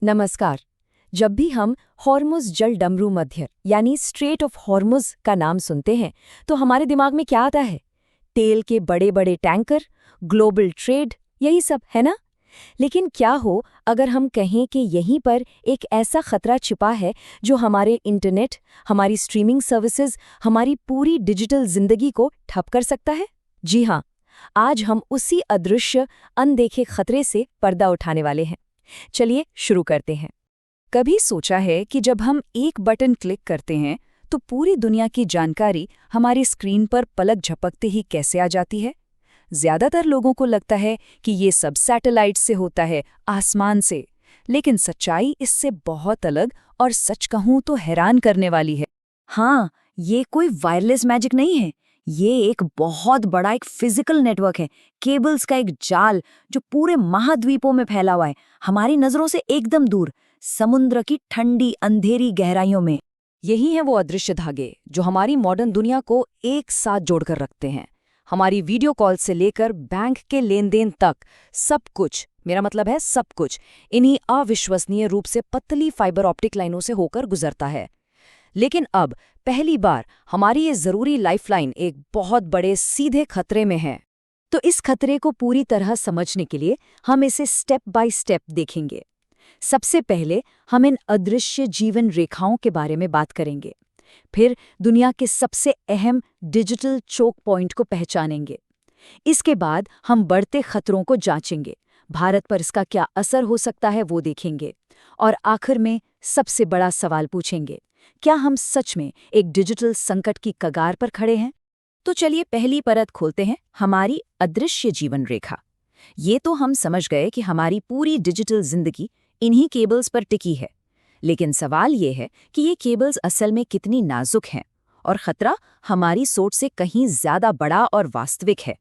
नमस्कार। जब भी हम हॉर्मुज़ जल डमरू मध्य यानी स्ट्रेट ऑफ हॉर्मुज़ का नाम सुनते हैं तो हमारे दिमाग में क्या आता है? तेल के बड़े बड़े टैंकर, ग्लोबल ट्रेड, यही सब है ना? लेकिन क्या हो अगर हम कहें कि यहीं पर एक ऐसा खतरा छिपा है जो हमारे इंटरनेट, हमारी स्ट्रीमिंग सर्विसेज, हमारी पूरी डिजिटल जिंदगी को ठप कर सकता है? जी हाँ, आज हम उसी अदृश्य अनदेखे खतरे से पर्दा उठाने वाले हैं। चलिए शुरू करते हैं। कभी सोचा है कि जब हम एक बटन क्लिक करते हैं तो पूरी दुनिया की जानकारी हमारी स्क्रीन पर पलक झपकते ही कैसे आ जाती है? ज्यादातर लोगों को लगता है कि ये सब सैटेलाइट से होता है, आसमान से। लेकिन सच्चाई इससे बहुत अलग और सच कहूं तो हैरान करने वाली है। हाँ, ये कोई वायरलेस मैजिक नहीं है। ये एक बहुत बड़ा एक फिजिकल नेटवर्क है, केबल्स का एक जाल जो पूरे महाद्वीपों में फैला हुआ है, हमारी नजरों से एकदम दूर, समुद्र की ठंडी अंधेरी गहराइयों में। यही है वो अदृश्य धागे जो हमारी मॉडर्न दुनिया को एक साथ जोड़कर रखते हैं। हमारी वीडियो कॉल से लेकर बैंक के लेन देन तक सब कुछ, मेरा मतलब है सब कुछ, इन्हीं अविश्वसनीय रूप से पतली फाइबर ऑप्टिक लाइनों से होकर गुजरता है। लेकिन अब पहली बार हमारी ये जरूरी लाइफलाइन एक बहुत बड़े सीधे खतरे में है। तो इस खतरे को पूरी तरह समझने के लिए हम इसे स्टेप बाय स्टेप देखेंगे। सबसे पहले हम इन अदृश्य जीवन रेखाओं के बारे में बात करेंगे। फिर दुनिया के सबसे अहम डिजिटल चोक पॉइंट को पहचानेंगे। इसके बाद हम बढ़ते खतरों को जांचेंगे, भारत पर इसका क्या असर हो सकता है वो देखेंगे, और आखिर में सबसे बड़ा सवाल पूछेंगे, क्या हम सच में एक डिजिटल संकट की कगार पर खड़े हैं? तो चलिए पहली परत खोलते हैं, हमारी अदृश्य जीवन रेखा। ये तो हम समझ गए कि हमारी पूरी डिजिटल जिंदगी इन्हीं केबल्स पर टिकी है। लेकिन सवाल ये है कि ये केबल्स असल में कितनी नाजुक हैं, और खतरा हमारी सोच से कहीं ज्यादा बड़ा और वास्तविक है।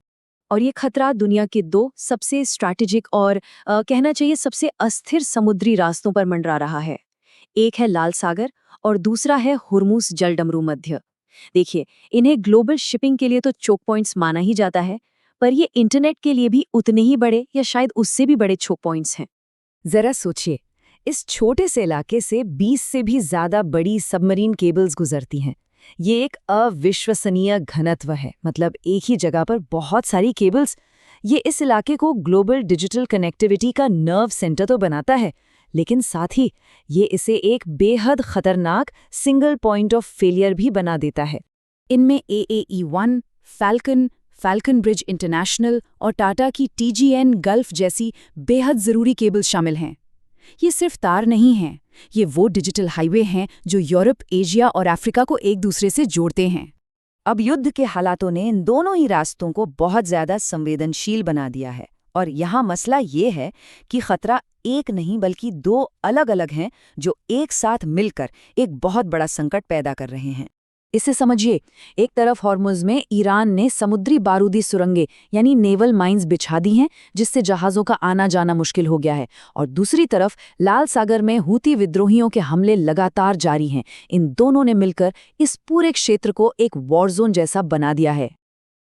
और ये खतरा दुनिया के दो सबसे स्ट्रैटेजिक और कहना चाहिए सबसे अस्थिर समुद्री रास्तों पर मंडरा रहा है। एक है लाल सागर और दूसरा है हुर्मुज़ जलडमरू मध्य। देखिए, इन्हें ग्लोबल शिपिंग के लिए तो चोक पॉइंट्स माना ही जाता है, पर ये इंटरनेट के लिए भी उतने ही बड़े या शायद उससे भी बड़े चोक पॉइंट्स हैं। जरा सोचिए, इस छोटे से इलाके से 20 से भी ज्यादा बड़ी सबमरीन केबल्स गुजरती हैं। ये एक अविश्वसनीय घनत्व है, मतलब एक ही जगह पर बहुत सारी केबल्स। ये इस इलाके को ग्लोबल डिजिटल कनेक्टिविटी का नर्व सेंटर तो बनाता है, लेकिन साथ ही ये इसे एक बेहद खतरनाक सिंगल पॉइंट ऑफ फेलियर भी बना देता है। इनमें AAE-1, फैल्कन ब्रिज इंटरनेशनल और टाटा की TGN गल्फ जैसी बेहद ज़रूरी केबल्स शामिल हैं। ये सिर्फ तार नहीं हैं, ये वो डिजिटल हाईवे हैं जो यूरोप, एशिया और अफ्रीका को एक दूसरे से जोड़ते हैं। अब युद्ध के हालातों ने इन दोनों ही रास्तों को बहुत ज़्यादा संवेदनशील बना दिया है, और यहाँ मसला ये है कि खतरा एक नहीं बल्कि दो अलग-अलग हैं जो एक साथ मिलकर एक बहुत बड़ा संकट पैदा कर रहे हैं। इसे समझिए, एक तरफ हॉर्मुज़ में ईरान ने समुद्री बारूदी सुरंगें यानी नेवल माइंस बिछा दी हैं, जिससे जहाज़ों का आना जाना मुश्किल हो गया है, और दूसरी तरफ लाल सागर में हूती विद्रोहियों के हमले लगातार जारी हैं। इन दोनों ने मिलकर इस पूरे क्षेत्र को एक वॉर जोन जैसा बना दिया है।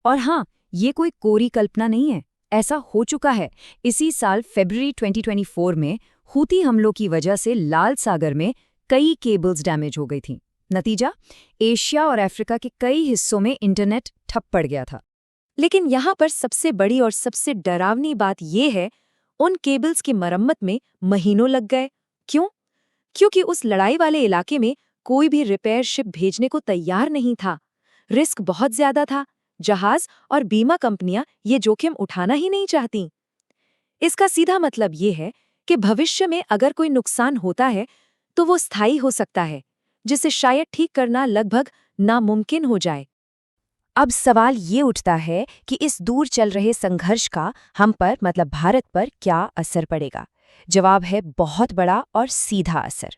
और हाँ, ये कोई कोरी कल्पना नहीं है, ऐसा हो चुका है। इसी साल फरवरी 2024 में हूती हमलों की वजह से लाल सागर में कई केबल्स डैमेज हो गई थीं। नतीजा, एशिया और अफ्रीका के कई हिस्सों में इंटरनेट ठप पड़ गया था। लेकिन यहाँ पर सबसे बड़ी और सबसे डरावनी बात यह है, उन केबल्स की मरम्मत में महीनों लग गए। क्यों? क्योंकि उस लड़ाई वाले इलाके में कोई भी रिपेयर शिप भेजने को तैयार नहीं था। रिस्क बहुत ज्यादा था, जहाज और बीमा कंपनियां ये जोखिम उठाना ही नहीं चाहतीं। इसका सीधा मतलब ये है कि भविष्य में अगर कोई नुकसान होता है तो वो स्थायी हो सकता है, जिसे शायद ठीक करना लगभग नामुमकिन हो जाए। अब सवाल ये उठता है कि इस दूर चल रहे संघर्ष का हम पर, मतलब भारत पर, क्या असर पड़ेगा? जवाब है बहुत बड़ा और सीधा असर।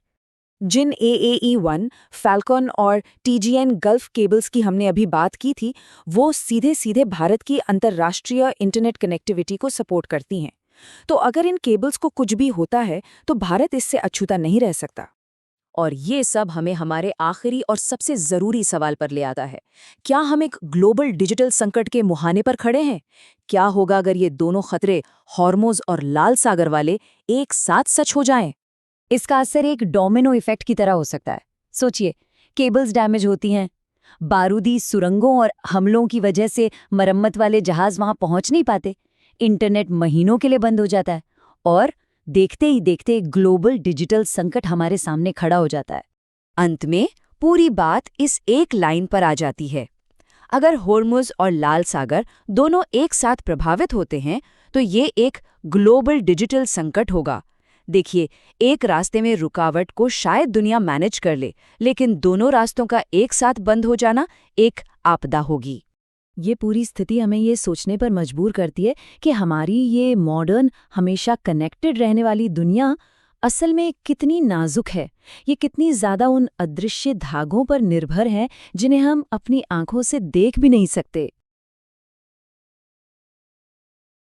जिन AAE-1, फैल्कन और TGN गल्फ केबल्स की हमने अभी बात की थी, वो सीधे सीधे भारत की अंतर्राष्ट्रीय इंटरनेट कनेक्टिविटी को सपोर्ट करती हैं। तो अगर इन केबल्स को कुछ भी होता है तो भारत इससे अछूता नहीं रह सकता। और ये सब हमें हमारे आखिरी और सबसे ज़रूरी सवाल पर ले आता है, क्या हम एक ग्लोबल डिजिटल संकट के मुहाने पर खड़े हैं? क्या होगा अगर ये दोनों खतरे, हॉर्मुज़ और लाल सागर वाले, एक साथ सच हो जाएं? इसका असर एक डोमिनो इफेक्ट की तरह हो सकता है। सोचिए, केबल्स डैमेज होती हैं, बारूदी सुरंगों और हमलों की वजह से मरम्मत वाले जहाज वहां पहुंच नहीं पाते, इंटरनेट महीनों के लिए बंद हो जाता है और देखते ही देखते ग्लोबल डिजिटल संकट हमारे सामने खड़ा हो जाता है। अंत में पूरी बात इस एक लाइन पर आ जाती है। अगर होर्मुज़ और लाल सागर दोनों एक साथ प्रभावित होते हैं तो ये एक ग्लोबल डिजिटल संकट होगा। देखिए, एक रास्ते में रुकावट को शायद दुनिया मैनेज कर ले, लेकिन दोनों रास्तों का एक साथ बंद हो जाना एक आपदा होगी। ये पूरी स्थिति हमें ये सोचने पर मजबूर करती है कि हमारी ये मॉडर्न, हमेशा कनेक्टेड रहने वाली दुनिया असल में कितनी नाजुक है। ये कितनी ज़्यादा उन अदृश्य धागों पर निर्भर है जिन्हें हम अपनी आंखों से देख भी नहीं सकते।